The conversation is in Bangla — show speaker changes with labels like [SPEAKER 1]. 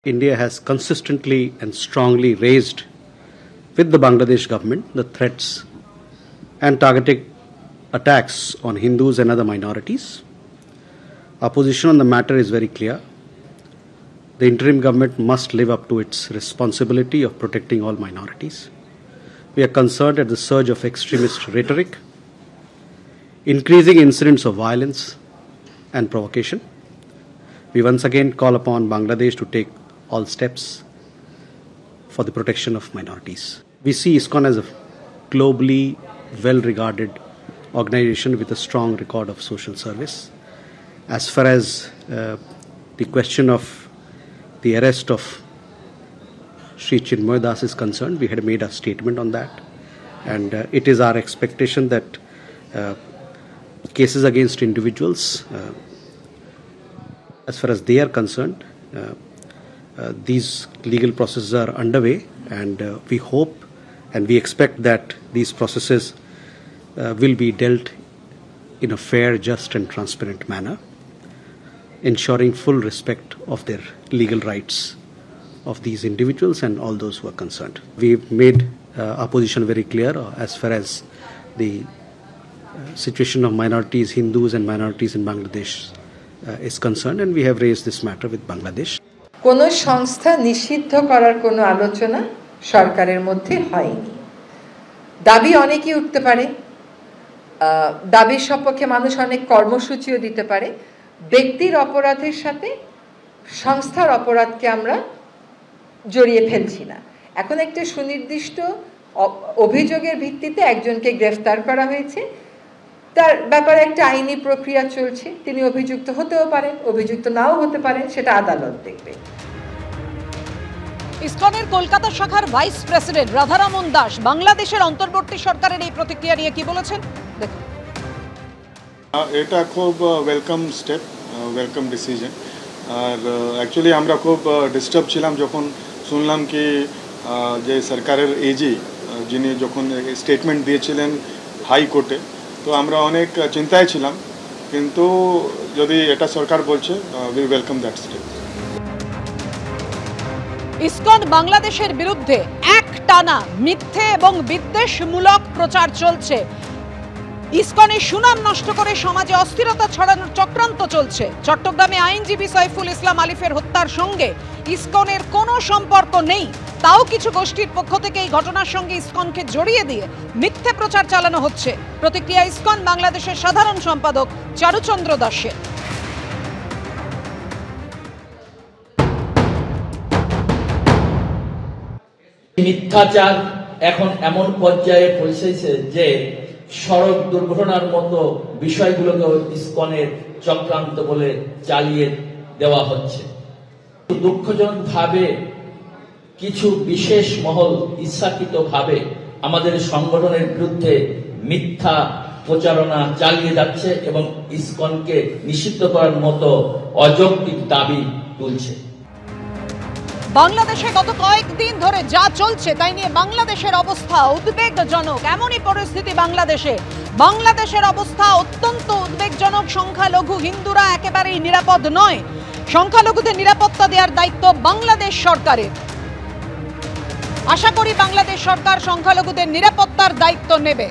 [SPEAKER 1] India has consistently and strongly raised with the Bangladesh government the threats and targeted attacks on Hindus and other minorities. Our position on the matter is very clear. The interim government must live up to its responsibility of protecting all minorities. We are concerned at the surge of extremist rhetoric, increasing incidents of violence and provocation. We once again call upon Bangladesh to take all steps for the protection of minorities. We see ISKCON as a globally well-regarded organization with a strong record of social service. As far as the question of the arrest of Sri Chinmoy Das is concerned, we had made a statement on that, and it is our expectation that cases against individuals, as far as they are concerned, these legal processes are underway, and we hope and we expect that these processes will be dealt in a fair, just and transparent manner, ensuring full respect of their legal rights of these individuals and all those who are concerned. We've made our position very clear as far as the situation of minorities, Hindus and minorities in Bangladesh is concerned, and we have raised this matter with Bangladesh.
[SPEAKER 2] কোনো সংস্থা নিষিদ্ধ করার কোনো আলোচনা সরকারের মধ্যে হয়নি। দাবি অনেকই উঠতে পারে, দাবির সপক্ষে মানুষ অনেক কর্মসূচিও দিতে পারে। ব্যক্তির অপরাধের সাথে সংস্থার অপরাধকে আমরা জড়িয়ে ফেলছি না। এখন একটা সুনির্দিষ্ট অভিযোগের ভিত্তিতে একজনকে গ্রেফতার করা হয়েছে, তার ব্যাপারে একটা আইনি প্রক্রিয়া চলছে। তিনি অভিযুক্ত হতেও পারেন, অভিযুক্ত নাও হতে পারেন, সেটা আদালত দেখবে।
[SPEAKER 3] ইসকনের কলকাতা শাখার ভাইস প্রেসিডেন্ট রাধারমন দাস বাংলাদেশের অন্তর্বর্তী সরকারের এই প্রতিক্রিয়া নিয়ে কি বলেছেন দেখুন।
[SPEAKER 4] এটা খুব ওয়েলকাম স্টেপ, ওয়েলকাম ডিসিশন। আর অ্যাকচুয়ালি আমরা খুব ডিস্টার্ব ছিলাম যখন শুনলাম কি যে সরকারের এজি যিনি যখন স্টেটমেন্ট দিয়েছিলেন হাইকোর্টে, তো আমরা অনেক চিন্তায় ছিলাম, কিন্তু যদি এটা সরকার বলছে, we welcome that step.
[SPEAKER 3] ISKCON বাংলাদেশের বিরুদ্ধে একটানা মিথ্যে এবং বিদ্বেষমূলক প্রচার চলছে। ইসকনের সুনাম নষ্ট করে সমাজে অস্থিরতা ছড়ানোর চক্রান্ত চলছে। চট্টগ্রামে আইনজীবী সাইফুল ইসলাম আলিফের হত্যার সঙ্গে ইসকনের কোনো সম্পর্ক নেই, তাও কিছু গোষ্ঠীর পক্ষ থেকে এই ঘটনার সঙ্গে ইসকনকে জড়িয়ে দিয়ে মিথ্যে প্রচার চালানো হচ্ছে। প্রতিক্রিয়া ইসকন বাংলাদেশের সাধারণ সম্পাদক চারুচন্দ্র দাসের।
[SPEAKER 5] মিথ্যাচার এখন এমন পর্যায়ে পৌঁছেছে যে সড়ক দুর্ঘটনার মতো বিষয়গুলোকে ইসকনের চক্রান্ত বলে চালিয়ে দেওয়া হচ্ছে। দুঃখজনকভাবে কিছু বিশেষ মহল ইচ্ছাকৃতভাবে আমাদের সংগঠনের বিরুদ্ধে মিথ্যা প্রচারণা চালিয়ে যাচ্ছে এবং ইসকনকে নিষিদ্ধ করার মতো অযৌক্তিক দাবি তুলছে।
[SPEAKER 3] বাংলাদেশে গত কয়েকদিন ধরে যা চলছে তাই নিয়ে বাংলাদেশের অবস্থা উদ্বেগজনক। এমনই পরিস্থিতি বাংলাদেশের অবস্থা অত্যন্ত উদ্বেগজনক। সংখ্যালঘু হিন্দুরা একেবারেই নিরাপদ নয়। সংখ্যালঘুদের নিরাপত্তা দেওয়ার দায়িত্ব বাংলাদেশ সরকারের। আশা করি বাংলাদেশ সরকার সংখ্যালঘুদের নিরাপত্তার দায়িত্ব নেবে।